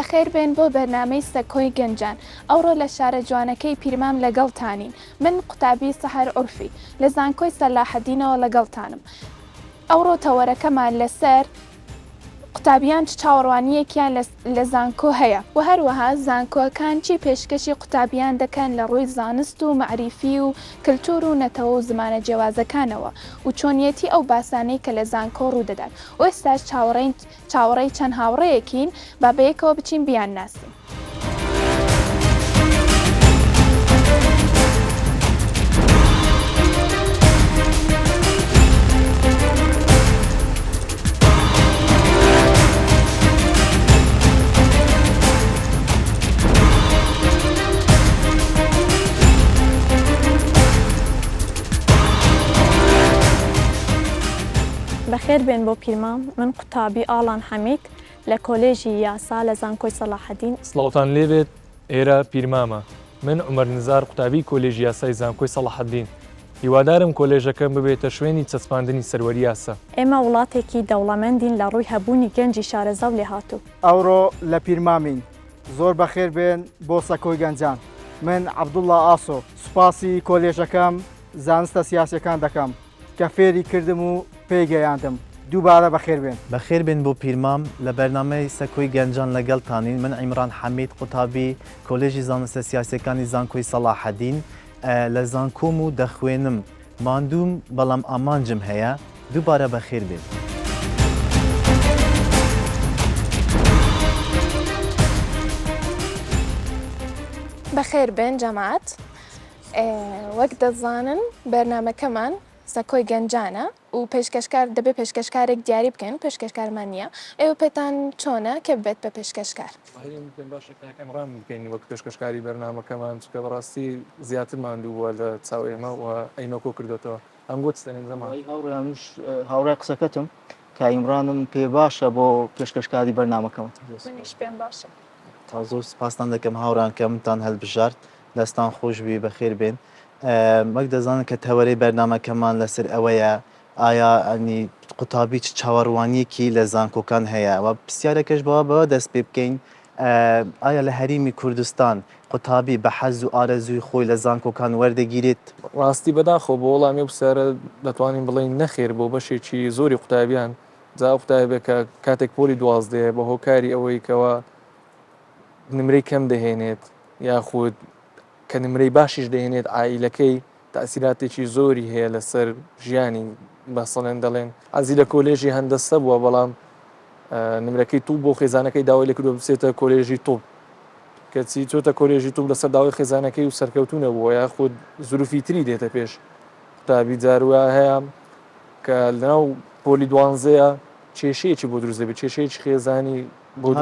بەخێر بێن بۆ بەرنامەی سەکۆی گەنجان. ئەوڕۆ لە شارە جوانەکەی پیرمام لەگەڵتانین. من قوتابی سەحەر عورفی لە زانکۆی سەلاحەدینەوە لەگەڵتانم. ئەوڕۆ تەوەرەکەمان لەسەر قوتابیان چاوەڕوانیەکیان لە زانکۆ هەیە و هەروەها زانکۆکان چی پێشکەشی قوتابیان دەکەن لە ڕووی زانست و معریفی و کللتور و نەتەوە و زمانە جیاوازەکانەوە و چۆنیەتی ئەو باسانەی کە لە زانکۆ ڕوودەدات و ئێستاش چاوەڕێی چەند هاوڕەیەکین با بەیەکەوە بچین بیان ناسین. بەخێر بێن بۆ پیرمام من قوتابی ئاڵان حەمید لە کۆلێژی یاسا لە زانکۆی سەلاحەدین. سڵاوتان لێبێت ئێرە پیرمامە. من عومەر نزار قوتابی کۆلێژی یاسای زانکۆی سەلاحەدین. هیوادارم کۆلێژەکەم ببێتە شوێنی چەسپاندنی سەروەری یاسا. ئێمە وڵاتێکی دەوڵەمەندین لە ڕووی هەبوونی گەنجی شارەزە و لێهاتوو. ئەوڕۆ لە پیرمامین زۆر بەخێر بێن بۆ سەکۆی گەنجان. من عەبدوڵڵا ئاسۆ سوپاسی کۆلێژەکەم زانستە سیاسیەکان دەکەم کە فێری کردم و پێیگەیاندم. دووبارە بەخێر بێن. بەخێر بێن بۆ پیرمام لە بەرنامەی سەکۆی گەنجان لەگەڵتانین. من عیمران حەمید قوتابی کۆلێژی زانستە سیاسیەکانی زانکۆی سەلاحەدین لە زانکۆم و دەخوێنم. ماندووم بەڵام ئامانجم هەیە. دووبارە بەخێر بێن. بەخێر بێن جەماعەت. وەک دەزانن بەرنامەکەمان سەکۆی گەنجانە و پێشکەشکار دەبێت پێشکەشکارێک دیاری بکەن پێشکەشکارمان نییە. ئێوە پێتان چۆنە کە بێت بە پێشکەشکار؟ ئەمڕام بکەین وەک پێشکەشکاری بەرنامەکەمان چکە بەڕاستی زیاتر ماندوو بووە لە چاو ئێمە و ئەینۆکۆ کردێتەوە. ئەم گوت ستێنین زەمان هاوڕێ قسەکەتم کە ئیمرانم پێ باشە بۆ پێشکەشکاری بەرنامەکەم. منیش پێم باشە. تا زۆر سپاسان دەکەم هاوڕان کە منتان هەڵبژارد. دەستان خۆشبی بەخێر بێن. وەک دەزانن کە تەوەرەی بەرنامەکەمان لەسەر ئەوەیە ئایا ئەنی قوتابی چاوەڕوانیەکی لە زانکۆکان هەیە و پرسیارەکەش بەوە دەست پێ بکەین ئایا لە هەریمی کوردستان قوتابی بە حەز و ئارەزووی خۆی لە زانکۆکان وەردەگیرێت؟ ڕاستی بەداخۆ بۆ وەڵامی بسیارە دەتوانین بڵین نەخێر بۆ بەشێکی زۆری قوتابیان جا قوتابێک کە کاتێک پۆلی دوازدەیە بە هۆکاری ئەوەی کەەوە نمرەی کەم دەهێنێت یاخود کە نمرەی باشیش دەهێنێت ئایلەکەی تاسیراتێکی زۆری هەیە لەسەر ژیانی بەسەڵێن دەڵێن ئازی لە کۆلێژی هەندەسە بووە بەڵام نمرەکەی توپ بۆ خێزانەکەی داوای لەکردو بچێتە کۆلێژی توپ کەچی چۆتە کۆلێژی توپ لەسەر داوای خێزانەکەی و سەرکەوتونە بووە یاخود زروفی تری دێتە پێش قوتابی جاروە هەیە کە لەناو پۆلی دوانزەیە کێشەیەکی بۆ دروست دەبێت کێشەیەکی خێزانی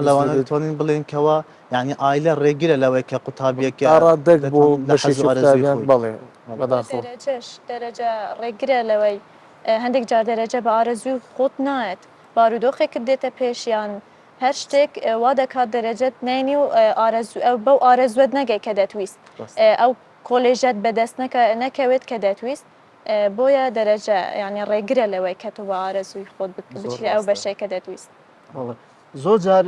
لەوانە دەتوانین بڵێن کەەوە یعنی ئایلە ڕێگیرە لەوەی کە قوتابیەکە ڕادەک بۆ بەشێکیان بڵێ بەداخۆ دەرەجە ڕێگرە لەوەی هەندێک جار دەرەجە بە ئارەزوی خۆت نایەت بارودۆخێکت دێتە پێشیان هەر شتێک وا دەکات دەرەجەت نینی و بەو ئارەزوەت نەگەی کە دەتویست ئەو کۆلێژەت بەدەست نەکەوێت کە دەتویست بۆیە دەرەجە ینی ڕێگرە لەوەی کە تۆ بە ئارەزوی خۆت بچی ئەو بەشەی کە دەتویست. زۆر جار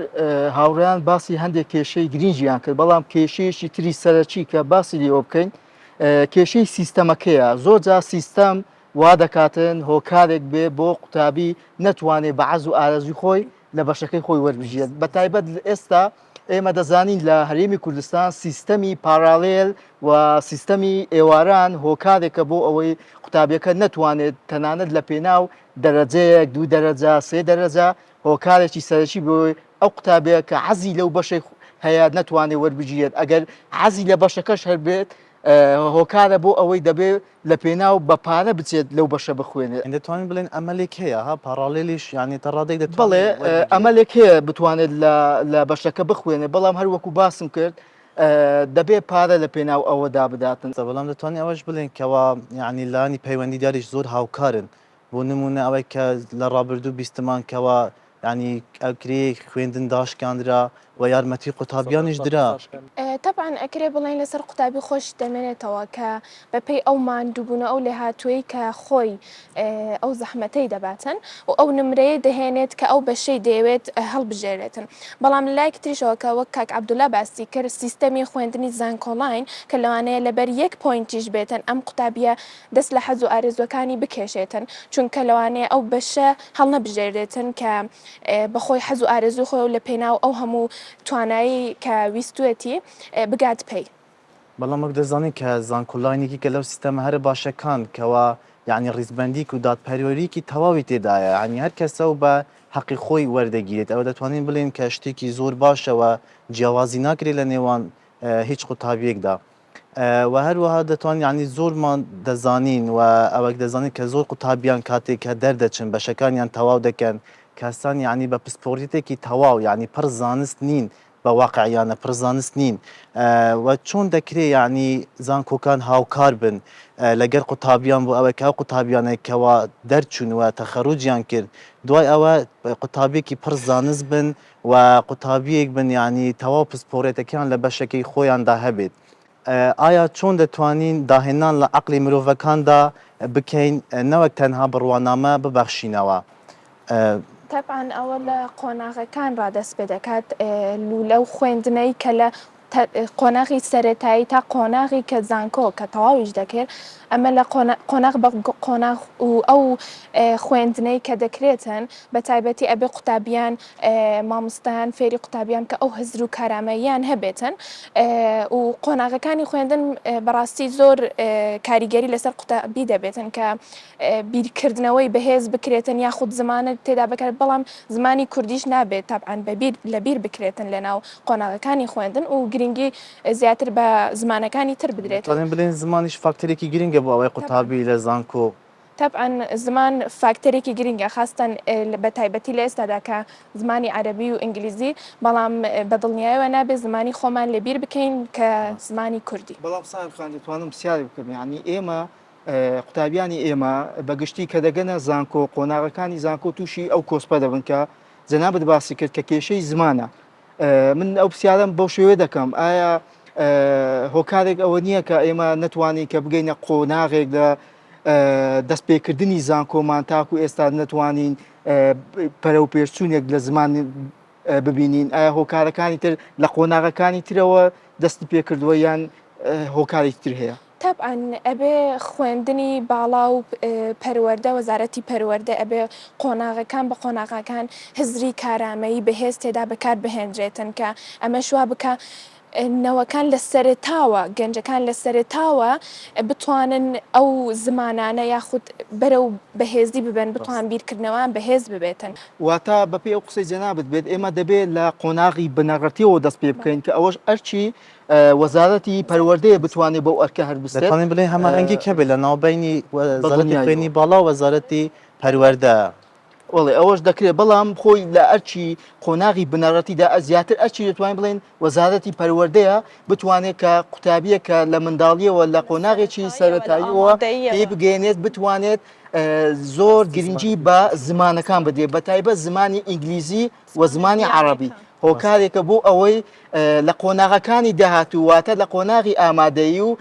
هاوڕێیان باسی هەندێک کێشەی گرنگیان کرد بەڵام کێشەیەکی تری سەرەکی کە باسی لێوە بکەین کێشەی سیستەمەکەیە. زۆر جار سیستەم وا دەکاتن هۆکارێک بێ بۆ قوتابی نەتوانێت بە عەز و ئارەزوی خۆی لە بەشەکەی خۆی وەربژێت. بە تایبەت ئێستا ئێمە دەزانین لە هەرێمی کوردستان سیستەمی پارالێل و سیستەمی ئێواران هۆکارێکە بۆ ئەوەی قوتابیەکە نەتوانێت تەنانەت لە پێناو دەرەجەیەک دوو دەرەجە سێ دەرەجە هۆکارێکی سەرەکی بۆی ئەو قوتابەیە کە حەزی لەو بەشەی هەیە نەتوانێت وەربگیرێت. ئەگەر حەزی لە بەشەکەش هەربێت هۆکارە بۆ ئەوەی دەبێت لە پێناو بە پارە بچێت لەو بەشە بخوێنێت. دەتوانین بڵێن ئەمەلێک هەیە ها پاراڵێلیش یعنی تەڕادێک بڵێ ئەمەلێک هەیە بتوانێت لە بەشەکە بخوێنێت بەڵام هەروەکو باسم کرد دەبێت پارە لە پێناو ئەوەدا بداتن. بەڵام دەتوانین ئەوەش بڵێن کەەوە یعنی لانی پەیوەندیداریش زۆر هاوکارن بۆ نمونە ئەوەی کە لە ڕابردوو بیستمان کەەوە يعني ئەو کرێ خوێندن داشکاندرا و یارمەتی قوتابیانیش درا. طبعا ئەکرێ بڵێن لەسەر قوتابی خۆش دەمێنێتەوە کە بەپێی ئەو ماندووبوونە ئەو لێهاتووی کە خۆی ئەو زەحمەتەی دەباتن و ئەو نمرەیە دەهێنێت کە ئەو بەشەی دەیەوێت هەڵبژێرێتن بەڵام لایەک تریشەوە کە وەک کاک عەبدوڵا باسی کرد سیستەمی خوێندنی زانکۆڵاین کە لەوانەیە لەبەر 1 پۆینتیش بێتن ئەم قوتابیە دەست لە حەز و ئارێزوەکانی بکێشێتن چونکە لەوانەیە ئەو بەشە هەڵنەبژێردێتن کە بەخۆی حەز و ئارێزوو خۆی و لە پێناو ئەو هەموو توانایی کە ویستوێتی بگات پێی. بەڵام وەک دەزانین کە زانکۆڵاینێکی کە لەو سیستەمە هەرە باشەکان کەوا یعنی ڕیزبەندیک و دادپەروەریکی تەواوی تێدایە ینی هەر کەسە و بە حەقی خۆی وەردەگیرێت ئەوە دەتوانین بڵێن کە شتێکی زۆر باشەوە جیاوازی ناکرێت لە نێوان هیچ قوتابیەکدا و هەروەها دەتوانین ینی زۆرمان دەزانین و ئەوەک دەزانین کە زۆر قوتابیان کاتێک کە دەردەچن بەشەکانیان تەواو دەکەن کەسان ینی بە پسپۆریتێکی تەواو ینی پڕ زانست نین بە واقعیانە پڕ زانست نین و چۆن دەکرێت ینی زانکۆکان هاوکار بن لەگەر قوتابیان بۆ ئەوە کە ئەو قوتابیانێکەوە دەرچوون و تەخەڕوجیان کرد دوای ئەوە قوتابیەکی پڕ زانست بن و قوتابیەک بن ینی تەواو پسپۆرێتەکان لە بەشەکەی خۆیاندا هەبێت. ئایا چۆن دەتوانین داهێنان لە عەقلی مرۆڤەکاندا بکەین نەوەک تەنها بڕوانامە ببەخشینەوە؟ طبعا ئەوە لە قۆناغەکان ڕادەست پێ دەکات لەو خوێندنەی کە لە قۆناغی سەرەتایی تا قۆناغی کە زانکۆ کە تەواویش دەکرد ئەمە لە قۆناغ بە قۆناغ و ئەو خوێندنەی کە دەکرێتن بە تایبەتی ئەبێ قوتابیان مامۆستایان فێری قوتابیان کە ئەو هەزر و کارامەییان هەبێتن و قۆناغەکانی خوێندن بەڕاستی زۆر کاریگەری لەسەر قوتابی دەبێتن کە بیرکردنەوەی بەهێز بکرێتن یاخود زمانە تێدا بکرێت بەڵام زمانی کوردیش نابێت تابعاً لەبیر بکرێتن لەناو قۆناغەکانی خوێندن و گرنگی زیاتر بە زمانەکانی تر بدرێت. دەڵێن بڵێن زمانیش فاکتەرێکی گرنگە بۆ ئەوەی قوتابی لە زانکۆ. طبعا زمان فاکتەرێکی گرنگە خاستن بە تایبەتی لە ئێستادا کە زمانی عەرەبی و ئینگلیزی بەڵام بەدڵنیایەوە نابێت زمانی خۆمان لەبیر بکەین کە زمانی کوردی. بەڵام ساحبخان دەتوانم پرسیاری بکەم یعنی ئێمە قوتابیانی ئێمە بەگشتی کە دەگەنە زانکۆ قۆناغەکانی زانکۆ تووشی ئەو کۆسپە دەبن کە جەنابەت باسی کرد کە کێشەی زمانە. من ئەو پرسیارم بەو شێوێ دەکەم ئایا هۆکارێک ئەوە نییە کە ئێمە نەتوانین کە بگەینە قۆناغێک لە دەستپێکردنی زانکۆمان تاکو ئێستا نەتوانین پەرە و پێشچوونێک لە زمان ببینین ئایا هۆکارەکانی تر لە قۆناغەکانی ترەوە دەستی پێکردووە یان هۆکارێکی تر هەیە؟ طبعا ئەبێ خوێندنی باڵا و پەروەردە وەزارەتی پەروەردە ئەبێ قۆناغەکان بە قۆناغەکان هزری کارامەیی بەهێز تێدا بەکار بهێنرێتن کە ئەمە شوا بکە نەوەکان لە سەرتاوە گەنجەکان لە سەرتاوە بتوانن ئەو زمانانە یاخود بەرە و بەهێزی ببن بتوان بیرکردنەوەیان بەهێز ببێتن. واتە بەپێ ئەو قسەی جەنابەت بێت ئێمە دەبێت لە قۆناغی بنەڕەتیەوە دەست پێ بکەین کە ئەوەش ئەرچی وەزارەتی پەروەردەیە بتوانێت بەو ئەرکە هەربستێت. دەتوانین بڵێن هەماهەنگی کەبێ لە ناوبەینی وەزارەتی خوێندنی باڵا و وەزارەتی پەروەردە. وڵێ ئەوەش دەکرێت بەڵام خۆی لە ئەرچی قۆناغی بنەڕەتیدا زیاتر ئەرچی دەتوانین بڵێن وەزارەتی پەروەردەیە بتوانێت کە قوتابیەکە لە منداڵیەوە لە قۆناغێکی سەرەتاییەوە پێ بگەێنێت بتوانێت زۆر گرنگی بە زمانەکان بدێ بە تایبەت زمانی ئینگلیزی و زمانی عەرەبی هۆکارێکە بۆ ئەوەی لە قۆناغەکانی داهاتوو واتە لە قۆناغی ئامادەیی و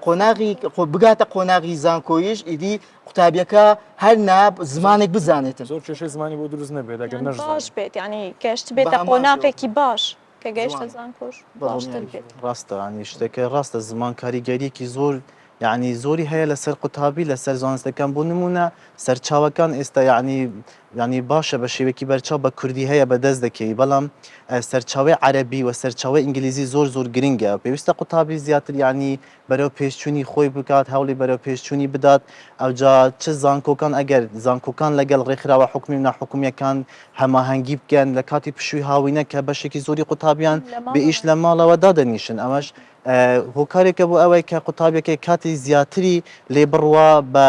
قۆناغی بگاتە قۆناغی زانکۆیش ئیدی قوتابیەکە هەر ناب زمانێک بزانێتن. زۆر کێشەی زمانی بۆ دروست نەبێت ئەگەر نەژزانێت. باش بێت ینی گەشت بێتە قۆناغێکی باش کە گەیشتە زانکۆش باشتر بێت. ڕاستە ینی شتێکە ڕاستە زمان کاریگەریەکی زۆر یعنی زۆری هەیە لەسەر قوتابی لەسەر زانستەکان بۆ نمونە سەرچاوەکان ئێستا ینی باشە بە شێوەیەکی بەرچاو بە کوردی هەیە بەدەست دەکەی بەڵام سەرچاوی عەرەبی و سەرچاوی ئینگلیزی زۆر گرنگە پێویستە قوتابی زیاتر ینی بەرەو پێشچوونی خۆی بکات هەوڵی بەرەو پێشچوونی بدات ئەوجا چ زانکۆکان ئەگەر زانکۆکان لەگەڵ ڕێکخراوە حکومی و ناحکومیەکان هەماهەنگی بکەن لە کاتی پشووی هاوینە کە بەشێکی زۆری قوتابیان بئیش لە ماڵەوە دادەنیشن ئەمەش هۆکارێکە بۆ ئەوەی کە قوتابێکی کاتی زیاتری لێ بڕوا بە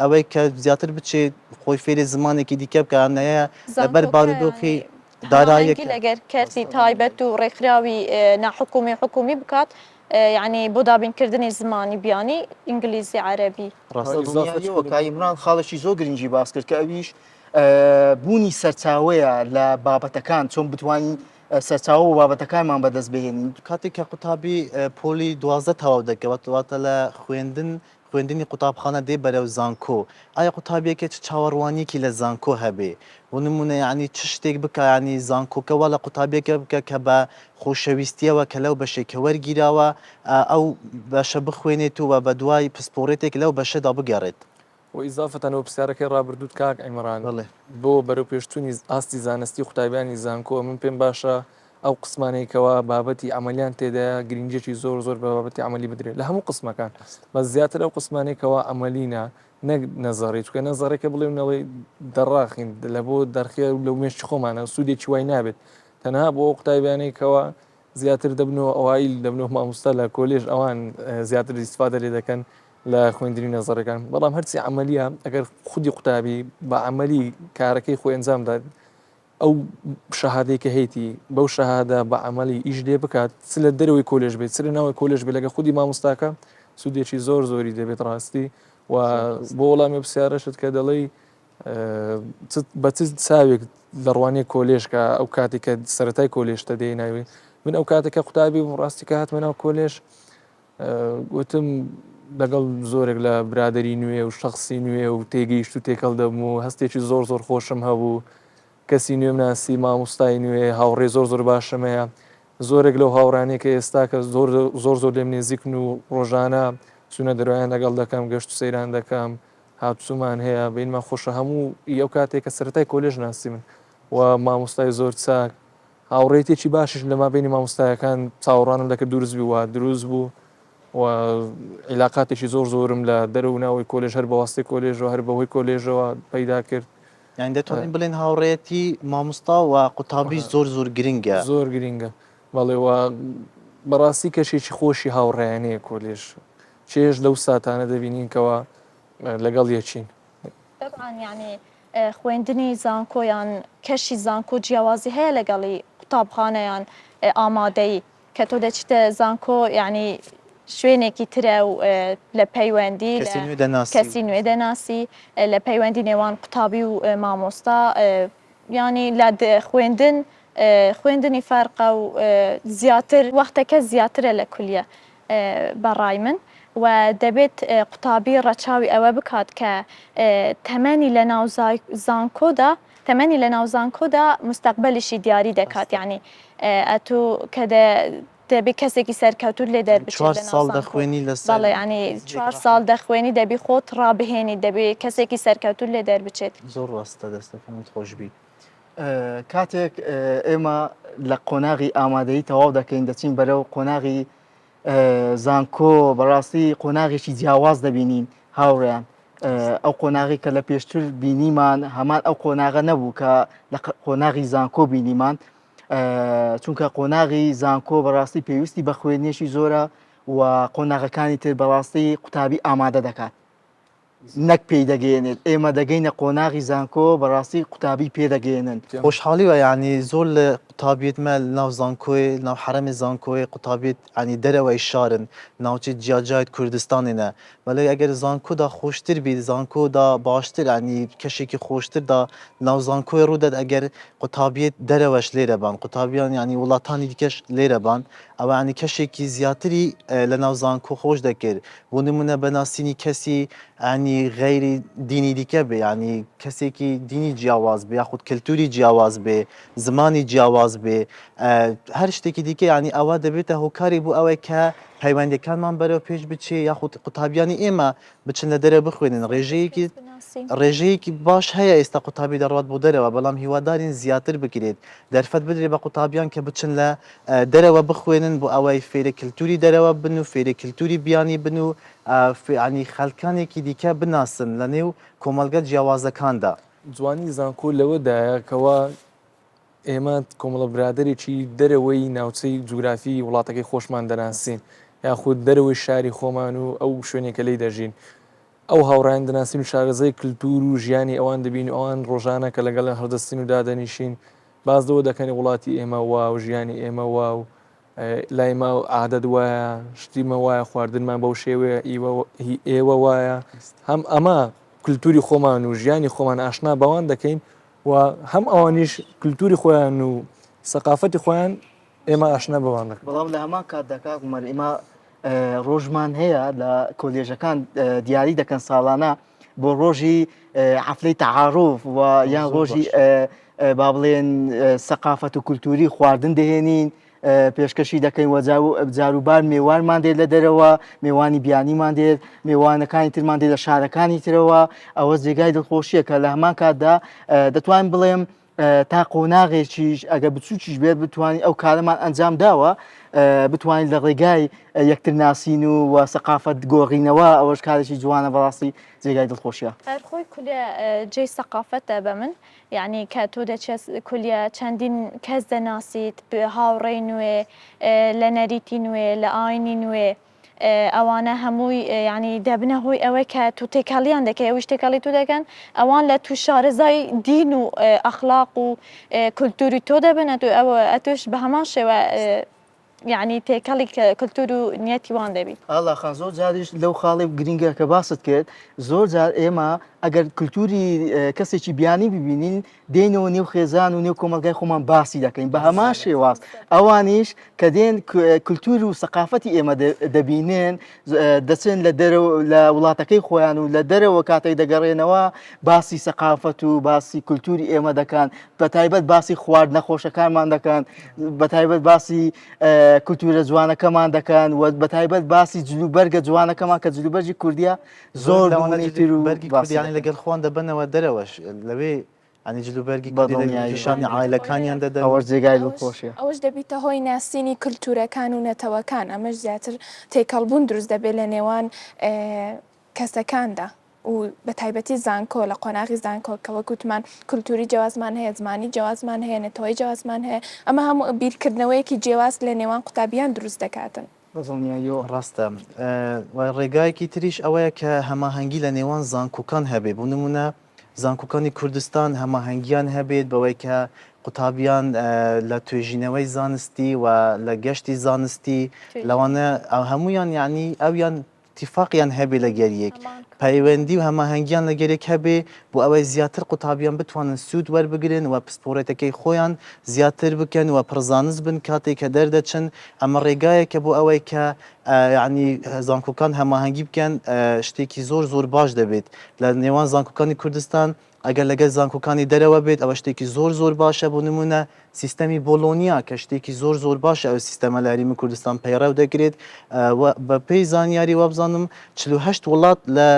ئەوەی کە زیاتر بچێت خۆی فێری زمانێکی دیکە بکەنەیە لەبەر بارودۆخی داراییەکە لەگەر کەسی تایبەت و ڕێکخراوی ناحکومی حکومی بکات یعنی بۆ دابینکردنی زمانی بیانی ئینگلیزی عەرەبی کایمران خاڵشی زۆر گرنگی باس کرد کە ئەویش بوونی سەرچاوەیە لە بابەتەکان چۆن بتوانین سەرچاوە و بابەتەکانمان بەدەست بهێنین. کاتێک کە قوتابی پۆلی 12 تەواو دەکەوێت واتە لە خوێندنی قوتابخانە دێ بەرەو زانکۆ ئایا قوتابیەکە چ چاوەڕوانیەکی لە زانکۆ هەبێ بۆ نمونە یعنی چ شتێک بکە ینی زانکۆکەوە لە قوتابیەکە بکە کە بە خۆشەویستیەوە کە لەو بەشێکە وەرگیراوە ئەو بەشە بخوێنێت و بە دوای پسپۆڕێتێک لەو بەشەدا بگەڕێت. و ئیزافەتەنەوە پرسیارەکەی ڕابردووت کاک ئەیمەران بڵێ بۆ بەرەو پێشتوونی ئاستی زانستی قوتابیانی زانکۆ من پێم باشە ئەو قسمانەیەکەوە بابەتی ئەمەلیان تێدایە گرنگجێکی زۆر زۆر بە بابەتی ئەمەلی بدرێت لە هەموو قسمەکان بەس زیاتر ئەو قسمانێکەوە ئەمەلینە نەک نەزەڕێت چکە نەزەڕێکە بڵێونەوەی دەڕاخین لە بۆ دەرخێ لەو مێشتی خۆمانە سوودێکی وای نابێت تەنها بۆ قوتابیانێکەوە زیاتر دەبنەوە ئەوایل دەبنەوە مامۆستا لە کۆلێژ ئەوان زیاتر ئیسفادە لێ دەکەن لە خوێندنی نەزەڕەکان بەڵام هەرچی عملیە ئەگەر خودی قوتابی بە عملی کارەکەی خۆی ئەنجامدات ئەو شەهادەیەکە هەیەی بەو شەهادە بە عملی ئیش لێ بکات چ لە دەرەوەی کۆلێژ بێت چ ناوی کۆلێژ بێت لەگە خودی مامۆستاکە سوودێکی زۆر زۆری دەبێت ڕاستی و بۆ وەڵامی پرسیارەشت کە دەڵێی بە چ چاوێک لە ڕوانێ کۆلێژ کە ئەو کاتێککە سەرەتای کۆلێشتە دێ ناوی من ئەو کاتێکە قوتابی ڕاستی کە هاتمە ناو کۆلێژ وتم لەگەڵ زۆرێک لە برادری نوێ و شخصی نوێ و تێگەیشت و تێکەڵ دەبم و هەستێکی زۆر زۆر خۆشم هەبوو کەسی نوێم ناسی مامۆستای نوێ هاوڕێ زۆر زۆر باشەمەیە زۆرێک لەو هاوڕانەیە کە ئێستا کە زۆر زۆر لێم نێزیکن و ڕۆژانە چونە دەروایان لەگەڵ دەکەم گەشت و سەیران دەکەم هاتوومان هەیە بینمان خۆشە هەموو ئەو کاتێک کە سەرەتای کۆلێژ ناسی من و مامۆستای زۆر چاک هاوڕێتێکی باشش لەما بینی مامۆستایەکان چاوەڕانم دەکرد دروست بوو و دروست بوو و عیلاقاتێکی زۆر زۆرم لە دەرە و ناوی کۆلێژ هەر بەواستی کۆلێژەوە هەر بەهۆی کۆلێژەوە پەیدا کرد یعنی دەتوانین بڵێن هاوڕێتی مامۆستا و قوتابی زۆر زۆر گرنگە زۆر گرنگە بەڵێ بەڕاستی کەشێکی خۆشی هاوڕێیانەیە کۆلێژ چێژ لەو ساتانە دەبینینکەوە لەگەڵ یەچین طبعا يعني خوێندنی زانکۆیان کەشی زانکۆ جیاوازی هەیە لەگەڵی قوتابخانەیان ئامادەی کە تۆ دەچیتە زانکۆ یعنی شوێنێکی ترە و لە پەیوەندی کەسی نوێ دەناسی لە پەیوەندی نێوان قوتابی و مامۆستا ینی لە خوێندنی فەرقە و زیاتر وەختەکە زیاترە لە کولیە بەڕای من و دەبێت قوتابی ڕەچاوی ئەوە بکات کە تەمەنی لە ناو زانکۆدا مستەقبەلیشی دیاری دەکات یعنی ئەتۆ کە دەبێت کەسێکی سەرکەوتور لێ دەربچێت 4 ساڵ دەخوێنی لەسەر بەڵێ ینی 4 ساڵ دەخوێنی دەبی خۆت ڕابهێنی دەبێت کەسێکی سەرکەوتور لێ دەربچێت زۆر ڕاستە دەستەکەمت خۆشبی کاتێک ئێمە لە قۆناغی ئامادەی تەواو دەکەین دەچین بەرەو قۆناغی زانکۆ بەڕاستی قۆناغێکی جیاواز دەبینین هاوڕێیان ئەو قۆناغی کە لە پێشتر بینیمان هەمان ئەو قۆناغە نەبوو کە لە قۆناغی زانکۆ بینیمان چونکە قۆناغی زانکۆ بەڕاستی پێویستی بە خوێنێشی زۆرە و قۆناغەکانی تر بەڕاستی قوتابی ئامادە دەکات نەک پێی دەگەێنێت ئێمە دەگەینە قۆناغی زانکۆ بەڕاستی قوتابی پێدەگەێنن خۆشحاڵی وە ینی زۆر لە قوتابیتمە ناو زانکۆی ناو حرەمی زانکۆی قوتابیت ینی دەرەوەی شارن ناوچی جیاجایت کوردستانینە بەڵێ ئەگەر زانکۆدا خۆشتر بیت زانکۆدا باشتر ینی کەشێکی خۆشتردا ناو زانکۆی ڕوودەت ئەگەر قوتابیت دەرەوەش لێرەبان قوتابیان ینی وڵاتانی دیکەش لێرەبان ئەوە ینی کەشێکی زیاتری لە ناو زانکۆ خۆش دەکرد بۆ نمونە بەناسینی کەسی ینی غیری دینی دیکە بێ ینی کەسێکی دینی جیاواز بێ یاخود کللتوری جیاواز بێ زمانی جیاواز بێ هەر شتێکی دیکە ینی ئەوە دەبێتە هۆکاری بوو ئەوەی کە پەیوەندەکانمان بەرەو پێش بچێ یاخود قوتابیانی ئێمە بچن لە دەرە بخوێنن ڕێژەیەکی باش هەیە ئێستا قوتابی دەڕات بۆ دەرەوە بەڵام هیوادارین زیاتر بکرێت دەرفەت بدرێت بە قوتابیان کە بچن لە دەرەوە بخوێنن بۆ ئەوەی فێرە کللتوری دەرەوە بن و فێرە کللتوری بیانی بن و ینی خەلکانێکی دیکە بناسن لە نێو کۆمەلگە جیاوازەکاندا جوانی زانکۆ لەوەدایە کەوا ئێمە کۆمەڵە برادێکی دەرەوەی ناوچەی جوگرافی وڵاتەکەی خۆشمان دەناسین یاخود دەرەوەی شاری خۆمان و ئەو شوێنێکە لی دەژین ئەو هاوڕان دەناسین و شارەزای کللتور و ژیانی ئەوان دەبین ئەوان ڕۆژانە کە لەگەڵ هەردەستین و دادەنیشین باز دەوە دەکەنی وڵاتی ئێمە وا و ژیانی ئێمە وا و لایمە و عادەت وایە شتیمە وایە خواردنمان بەو شێوەیە ئێوە وایە هەم ئەمە کللتوری خۆمان و ژیانی خۆمان ئاشنا بەوان دەکەین و هەم ئەوانیش کللتوری خۆیان و سەقافەتی خۆیان ئێمە ئاشنا بەوان دەکەن. بەڵام لە هەمان کاتداکات عومەر ئێمە ڕۆژمان هەیە لە کۆلێژەکان دیاری دەکەن ساڵانە بۆ ڕۆژی حفلەی تعاروف و یان ڕۆژی با بڵێن سەقافەت و کولتوری خواردن دەهێنین پێشکەشی دەکەین جاروبار میێوارمان دێت لە دەرەوە میێوانی بیانیمان دێت میێوانەکانی ترمان دێت لە شارەکانی ترەوە ئەوە جێگای دڵخۆشیە کە لە هەمان کاتدا دەتوانین بڵێم تا قۆناغێکیش ئەگە بچووکیش بێت بتوانین ئەو کارەمان ئەنجام داوە بتوانین لە ڕێگای یەکتر ناسین و سەقافەت گۆڕینەوە ئەوەش کارێکی جوانە بەڕاستی جێگای دڵخۆشیە. هەرخۆی کولێ جێی سەقافەتە بە من یعنی کە تۆ دەچێت کولە چەندین کەس دەناسیت هاوڕێی نوێ لە نەریتی نوێ لە ئاینی نوێ ئەوانە هەمووی ینی دەبنە هۆی ئەوەی کە تو تێکاڵیان دەکەی ئەوش تێکاڵی تو دەکەن ئەوان لە تو شارەزای دین و ئەخلاق و کولتوری تۆ دەبنە تو ئەوە ئەتوش بە هەمان شێوە یعنی تێکەڵی کللتور و نیەتی وان دەبیت. ئاڵا خان زۆر جاریش لەو خاڵی گرنگە کە باست کرد زۆر جار ئێمە ئەگەر کللتوری کەسێکی بیانی ببینین دێنەوە نێو خێزان و نێو کۆمەلگای خۆمان باسی دەکەین بە هەمان شێواز ئەوانیش کە دێن کللتور و سەقافەتی ئێمە دەبینێن دەچن لە وڵاتەکەی خۆیان و لە دەرەوە کاتێک دەگەڕێنەوە باسی سەقافەت و باسی کللتوری ئێمە دەکەن بە تایبەت باسی خوارد نەخۆشەکانمان دەکەن بە تایبەت باسی کللتورە جوانەکەمان دەکەن و بە تایبەت باسی جلوبەرگە جوانەکەمان کە جلوبەرجی کوردیا زۆر لەگەڵ خۆیان دەبنەوە دەرەوەش لەوێ ئەنی جلوبەرگی پیشانی عایلەکانیان دەدەن ئەوەش جێگای دڵخۆشیە. ئەوەش دەبیتە هۆی ناسینی کللتورەکان و نەتەوەکان ئەمەش زیاتر تێکەڵبوون دروست دەبێت لە نێوان کەسەکاندا و بە تایبەتی زانکۆ لە قۆناغی زانکۆ کە وەکوتمان کللتوری جیازمان هەیە زمانی جیازمان هەیە نەتەوەی جیازمان هەیە ئەمە هەموو بیرکردنەوەیەکی جیاواز لە نێوان قوتابیان دروست دەکاتن. ڕاستە ڕێگایەکی تریش ئەوەیە کە هەماهەنگی لە نێوان زانکۆکان هەبێت بۆ نمونە زانکۆکانی کوردستان هەماهەنگیان هەبێت بەوەی کە قوتابیان لە توێژینەوەی زانستی و لە گەشتی زانستی لەوانە هەمویان یعنی ئەویان اتفاقیان هەبێ لە گەریەک پەیوەندی و هەماهەنگیان لە گەرێک هەبێ بۆ ئەوەی زیاتر قوتابیان بتوانن سوود وەربگرن و پسپۆرەتەکەی خۆیان زیاتر بکەن و پڕزانست بن کاتێک کە دەردەچن ئەمە ڕێگایەکە بۆ ئەوەی کە یعنی زانکۆکان هەماهەنگی بکەن شتێکی زۆر زۆر باش دەبێت لە نێوان زانکۆکانی کوردستان ئەگەر لەگەل زانکۆکانی دەرەوە بێت ئەوە شتێکی زۆر زۆر باشە بۆ نمونە سیستەمی بۆلۆنیا کە شتێکی زۆر زۆر باشە ئەو سیستەمە لە هەرێمی کوردستان پەیڕەو دەگرێت بە پێی زانیاری وابزانم 48 وڵات لە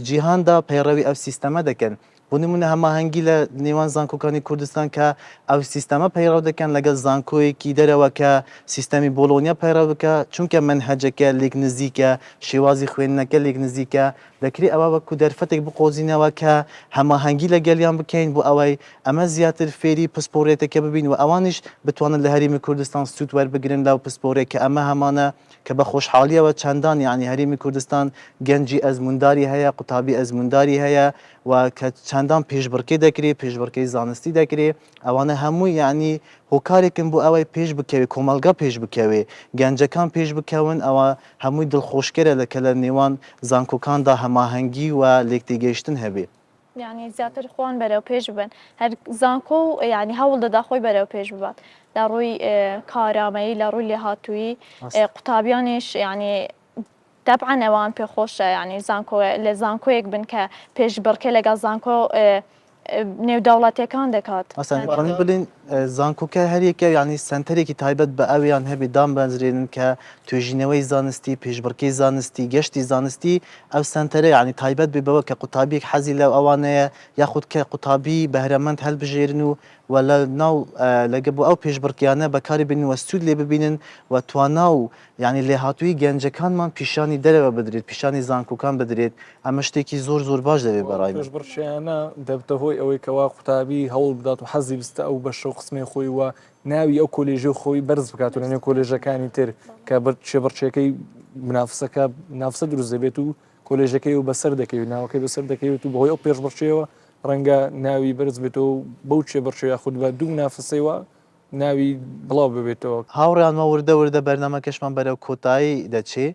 جیهاندا پەیڕەوی ئەو سیستەمە دەکەن بۆ نمونە هەماهەنگی لە نێوان زانکۆکانی کوردستان کە ئەو سیستەمە پەیڕەو دەکەن لەگەڵ زانکۆیەکی دەرەوە کە سیستەمی بۆلۆنیا پەیڕەو بکە چونکە منهەجەکە لێک نزیکە شێوازی خوێندنەکە لێک نزیکە دەکرێت ئەوە وەکو دەرفەتێک بقۆزینەوە کە هەماهەنگی لەگەڵیان بکەین بۆ ئەوەی ئەمە زیاتر فێری پسپۆرێتەکە ببین و ئەوانش بتوانن لە هەرێمی کوردستان سوود وەربگرن لەو پسپۆرێک کە ئەمە هەمانە کە بە خۆشحاڵیەوە چەندان یعنی هەرێمی کوردستان گەنجی ئەزمونداری هەیە قوتابی ئەزمونداری هەیە و کە چەندان پێشبڕکێ دەکرێت پێشبڕکەی زانستی دەکرێت ئەوانە هەموو یعنی هۆکارێکن بۆ ئەوەی پێش بکەوێت کۆمەلگا پێش بکەوێت گەنجەکان پێش بکەون ئەوە هەمووی دڵخۆشکەرە لەکە لە نێوان زانکۆکاندا هەماهەنگی و لێکتێگەیشتن هەبێت. یعنی زیاتر خۆیان بەرەو پێش ببن هەر زانکۆ یعنی هەوڵ دەدا خۆی بەرەو پێش ببات لە ڕووی کارامەیی لە ڕووی لێهاتووی قوتابیانیش یعنی طبعا ئەوان پێخۆشە یعنی زانکۆ لە زانکۆیەک بن کە پێشبڕکێ لەگەڵ زانکۆ نێودەوڵەتیەکان دەکات ئەسان بڵین زانکۆکە هەرێکە یعنی سنتەرێکی تایبەت بە ئەویان هەبێ دام بەنجرێنن کە توێژینەوەی زانستی پێشبڕکەی زانستی گەشتی زانستی ئەو سنتەرە یعنی تایبەت بێ بەوە کە قوتابیەک حەزی لەو ئەوانەیە یاخود کە قوتابی بەهرەمەند هەڵبژێرن و لە ناو لەگە بۆ ئەو پێشبڕکیانە بەکاری بن و سوود لێ ببینن و توانا و یعنی لێهاتووی گەنجەکانمان پیشانی دەرەوە بدرێت پیشانی زانکۆکان بدرێت ئەمە شتێکی زۆر زۆر باش دەبێت بەڕای من. پێشبڕکیانە دەبتە هۆی ئەوەی کەوا قوتابی هەوڵ بدات و حەزی بستە ئەو بەشە و قسمەی خۆی و ناوی ئەو کۆلێژی خۆی بەرز بکات و لە نێو کۆلێژەکانی تر کە شێبڕچەکەی منافسەکە نافسە دروست دەبێت و کۆلێژەکەی و بەسەر دەکەوێت ناوەکەی بەسەر دەکەوێت و بەهۆی ئەو پێشبڕچەوە ڕەنگە ناوی بەرز بێتەوە بەو چێبڕچەوە خود بە دوو نافسەیەوە ناوی بڵاو ببێتەوە. هاوڕیانمە وردە وردە بەرنامەکەشمان بەرەو کۆتایی دەچێ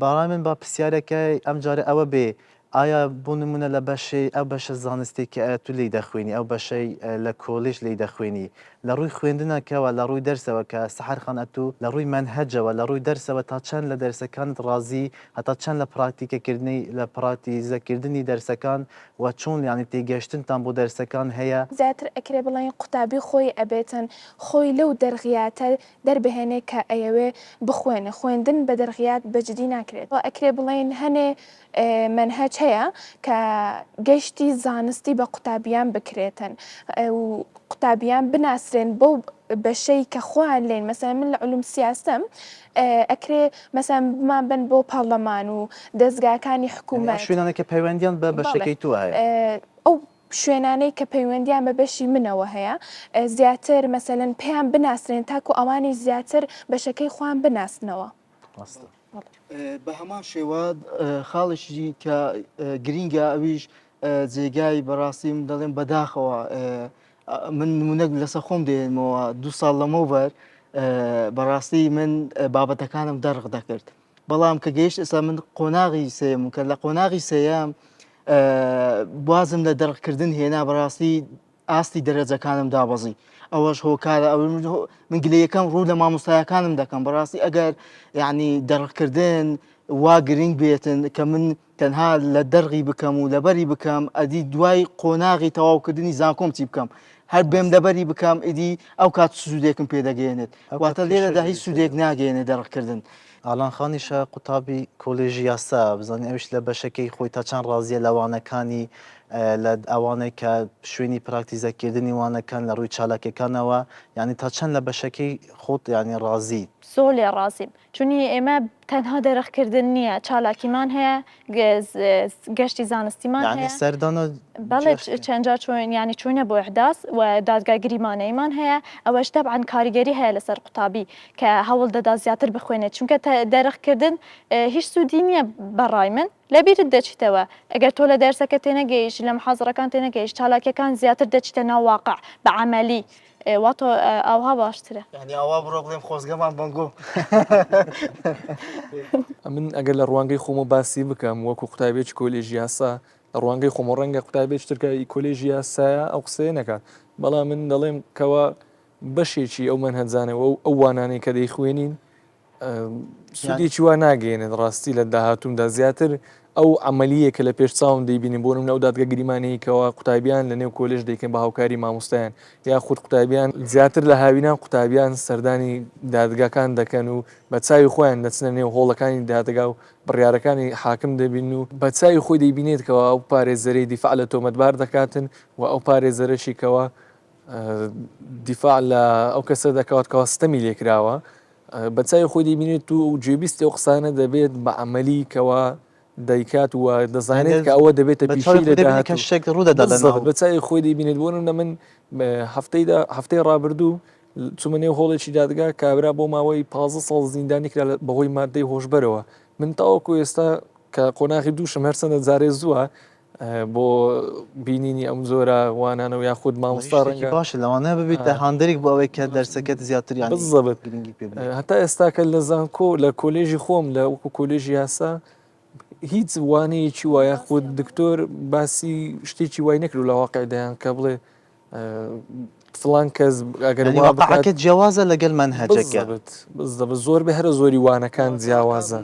بەڵام من با پرسیارەکە ئەم جارە ئەوە بێ ئایا بۆ نمونە لە بەشەی ئەو بەشە زانستی کە تو لی دەخوێنی ئەو بەشەی لە کۆلیژ لی دەخوێنی لە ڕووی خوێندنەکەەوە لە ڕووی دەرسەوە کە سەحرخانە تو لە ڕووی منهەجەوە لە ڕووی دەرسەوە تا چەند لە دەرسەکانت ڕازی هەتا چەند لە پراکتیکەکردنی لە پراتیزەکردنی دەرسەکان و چۆن یانی تێگەشتنتان بۆ دەرسەکان هەیە زیاتر ئەکرێ بڵێن قوتابی خۆی ئەبێتن خۆی لەو دەرغیاتە دەربهێنێ کە ئەیەوێ بخوێنە خوێندن بە دەرغیات بەجددی ناکرێت ئەکرێ بڵێن هەنێ منهەج هەیە کە گەشتی زانستی بە قوتابیان بکرێتن و قوتابیان بناسرێن بۆ بەشەی کە خۆیان لێن مەسەن من لە علوم سیاسەم ئەکرێ مەسەن بمان بن بۆ پەرلەمان و دەستگاکانی حکوومەت شوێنانێکە پەیوەندیان بە بەشەکەی تو هەیە ئەو شوێنانەی کە پەیوەندیان بە بەشی منەوە هەیە زیاتر مەسەلەن پێیان بناسرێن تاکو ئەوانی زیاتر بەشەکەی خۆیان بناسنەوە. بە هەمان شێوە خاڵشی کە گرینگە ئەویش جێگای بەڕاستی دەڵێن بەداخەوە من نمونەک لەسەر خۆم دێنمەوە 2 ساڵ لەمەوبەر بەڕاستی من بابەتەکانم دەرغ دەکرد بەڵام کە گەیشت ئێستا من قۆناغی سێم کە لە قۆناغی سێیام بازم لە دەرغکردن هێنا بەڕاستی ئاستی دەرەجەکانم دابەزی ئەوەش هۆکارە من گلەیەکەم ڕوو لە مامۆستایەکانم دەکەم بەڕاستی ئەگەر یعنی دەرغکردن وا گرنگ بێتن کە من تەنها لە دەرغی بکەم و لەبەری بکەم ئەدی دوای قۆناغی تەواوکردنی زانکۆم چی بکەم هەر بێم لەبەری بکەم ئیدی ئەو کات سوودێکم پێدەگەێنێت واتە لێرەدا هیچ سوودێک ناگەێنێ دەرغکردن. ئالان خانیشە قوتابی کۆلێژی یاسا بزانانی ئەوش لە بەشەکەی خۆی تا چەند ڕازیە لەوانەکانی لە ئەوانەی کە شوێنی پراکتیزەکردنی وانەکان لە ڕووی چالاکیەکانەوە یعنی تا چەند لە بەشەکەی خۆت ینی ڕازی زۆر لێ ڕازیم چونی ئێمە تەنها دەرەخکردن نییە چالاکیمان هەیە گەشتی زانستیمان یعنی هەیە سەردانە بەڵێ چەنجار چۆن ینی چوونە بۆ ئەحداس و دادگاگریمانەیەمان هەیە ئەوەش تەبعاً کاریگەری هەیە لەسەر قوتابی کە هەوڵ دەدا زیاتر بخوێنێت چونکە دەرەخکردن هیچ سوودی نییە بەڕای من لەبیرت دەچیتەوە ئەگەر تۆ لە دەرسەکە تێنەگەیشت لە محازڕەکان تێنەگەیشت چالاکیەکان زیاتر دەچیتە ناو واقع بە عەمەلی واتۆ ئەوها باشترە ینی ئەوە بڕۆ بڵێم خۆزگەمان بەنگۆ من ئەگەر لە ڕوانگەی خۆمە باسی بکەم وەکو قوتابێکی کۆلێژی یاسا لە ڕوانگەی خۆمە ڕەنگە قوتابێک ترکە کۆلێژی یاسایە ئەو قسەیە نەکات بەڵام من دەڵێم کەوا بەشێکی ئەو منهەجانەوە ئەو وانانەی کە دەیخوێنین سودێکی وا ناگەێنێت ڕاستی لە داهاتوومدا زیاتر ئەو عملیە کە لە پێش چاوم دەیبینیم بۆ نمونە ئەو دادگا گریمانەیەکەوە قوتابیان لە نێو کۆلێژ دەیکەن بە هاوکاری مامۆستایان یا خودت قوتابیان زیاتر لە هاوینان قوتابیان سەردانی دادگاکان دەکەن و بە چاوی خۆیان دەچنە نێو هۆڵەکانی دادگا و بڕیارەکانی حاکم دەبین و بە چاوی خۆی دەیبینێتکەوە ئەو پارێزەرەی دیفاع لە تۆمەتبار دەکاتن و ئەو پارێزەرەشیکەوە دیفاع لە ئەو کەسە دەکەوتکەوە ستەمی لێکراوە بە چاوی خۆی دەبینێت و جێبیستی ئەو قسانە دەبێت بە عەمەلی کەوە دەیکات و دەزانێت کە ئەوە دەبێتە پیشی لە شێک ڕوودەدات بە چای خۆی دەبینێت بۆنم لە من هەفتەی ڕابردوو چوومە نێو هۆڵێکی دادگا کابرا بۆ ماوەی 15 ساڵ زیندانیکرا بەهۆی مادەی هۆشبەرەوە من تاوەکو ئێستا کە قۆناغی دووشم هەرچەندە جارێ زووە بۆ بینینی ئەم زۆرە وانانەوە یا خود مامۆستا ڕەنگە باش لەوانە ببیتە هاندێک بۆ ئەوەی کە دەرسەکەت زیاتر یان بزەبێت هەتا ئێستا کە لە زانکۆ لە کۆلێژی خۆم لە وەکو کۆلێژی یاسا هیچ وانەیەکی وایە خود دکتۆر باسی شتێکی وای نەکرد لە واقعدایان کە بڵێ فڵان کەس ئەگەرواقعەکە جیاوازە لەگەل منهەجەکە بزەبێت زۆر بە هەرە زۆری وانەکان جیاوازە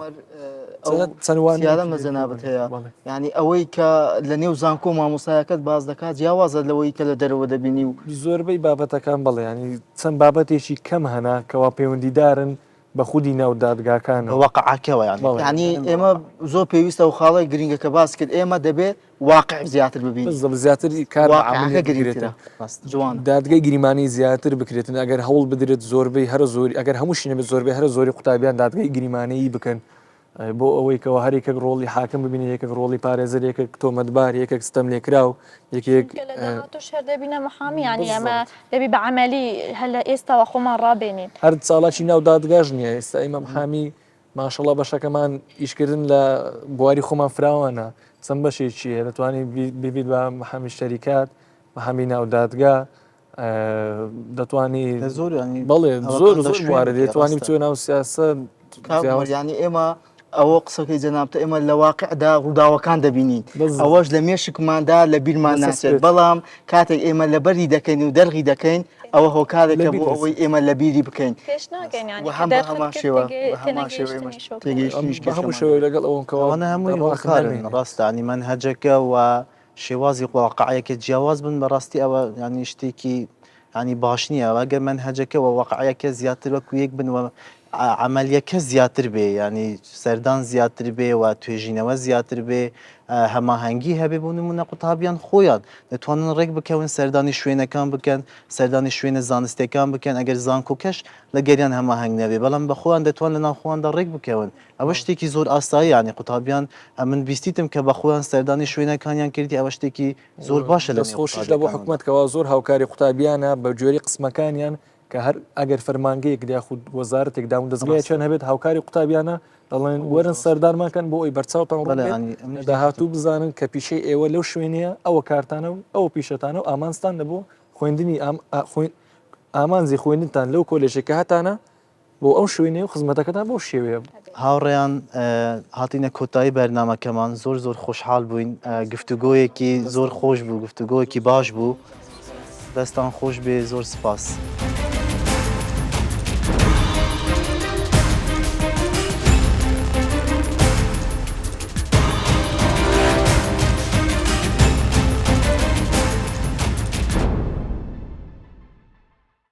چەندوانیادە مەزەنابەت هەیە ینی ئەوەی کە لە نێو زانکۆ مامۆسایەکەت باز دەکات جیاوازە لەوەی کە لە دەرەوە دەبینی و زۆربەی بابەتەکان بڵێ ینی چەند بابەتێکی کەم هەنا کەوا پەیوەندیدارن بە خودی ناو دادگاکان واقعەکەەوە ینی ئێمە زۆر پێویستە و خاڵی گرنگە کە باس کرد ئێمە دەبێت واقع زیاتر ببین زیاتری کار گرێتە جوان دادگای گریمانی زیاتر بکرێتن ئەگەر هەوڵ بدرێت زۆربەی هەر زۆری ئەگەر هەمووشی نەبێت زۆربەی هەر زۆری قوتابیان دادگای گریمانەیی بکەن بۆ ئەوەی کەەوە هەر یەکێک ڕۆڵی حاکم ببینێت یەکێک ڕۆڵی پارێزەر یەکێک تۆمەتبار یەکێک ستەم لێکرا و یەکێک شەر دەبینە محامیانی ئەمە دەبی بە عەمەلی هەر لە ئێستاوە خۆمان ڕابێنین هەر ساڵاتی ناو دادگاژ نییە ئێستا ئێمە محامی ماشەڵڵا بەشەکەمان ئیشکردن لە بواری خۆمان فراوانە چەند بەشێکیە دەتوانین ببیت بە محامی شەریکات محامی ناو دادگا دەتوانی زۆر بەڵێ زۆر زۆر وارە دەتوانی بچۆ ناو سیاسە ینی ئێمە ئەوە قسەکەی جەنابتە ئێمە لە واقعدا ڕووداوەکان دەبینین بالضبط. ئەوەش لە مێشکماندا لە بیرمان لەسەر ناچێت سپێت. بەڵام کاتێک ئێمە لە بەری دەکەین و دەرغی دەکەین ئەوە هۆکارێکە لە بۆ بیر ئەوەی ئێمە لە بیری بکەین پێش ناگەین ینی و هەم بە هەمان شێوە بە هەموو شێوەیە لەگەڵ ئەوەکەوە ئەوانە هەمووی هۆکارن ڕاستانی منهەجەکە و شێوازی واقعەکە جیاواز بن بەڕاستی ئەوە ینی شتێکی ینی باش نییە ئەگەر منهەجەکە و واقعەکە زیاتر وەکو یەک بن و عملیەکە زیاتر بێ ینی سەردان زیاتر بێ و توێژینەوە زیاتر بێ هەماهەنگی هەبێ بوو نمونە قوتابیان خۆیان دەتوانن ڕێک بکەون سەردانی شوێنەکان بکەن سەردانی شوێنە زانستەکان بکەن ئەگەر زانکۆکەش لە گەریان هەماهەنگ نەبێ بەڵام بە خۆیان دەتوان لە ناوخۆیاندا ڕێک بکەون ئەوە شتێکی زۆر ئاسایی ینی قوتابیان من بیستیتم کە بە خۆیان سەردانی شوێنەکانیان کردی ئەوە شتێکی زۆر باشە لە دەستخۆشیش لە بۆ حکوومەتکەەوە زۆر هاوکاری قوتابیانە بە جۆری قسمەکانیان کە هەر ئەگەر فەرمانگەیەک دیاخود وەزارەتێک داون دەستگای چۆن هەبێت هاوکاری قوتابیانە دەڵێن وەرن سەردارماکەن بۆ ئەوی بەرچاوتان داهاتوو بزانن کە پیشەی ئێوە لەو شوێنەیە ئەوە کارتانە و ئەوە پیشەتانە و ئامانستان لە بۆ خوێندنی ئامانزی خوێندنتان لەو کۆلێژێکە هەتانە بۆ ئەو شوێنێ و خزمەتەکەتان بۆ شێوەیە هاوڕێیان هاتینە کۆتایی بەرنامەکەمان زۆر زۆر خۆشحاڵ بووین گفتوگۆیەکی زۆر خۆش بوو گفتوگۆیەکی باش بوو دەستان خۆش بێ زۆر سپاس.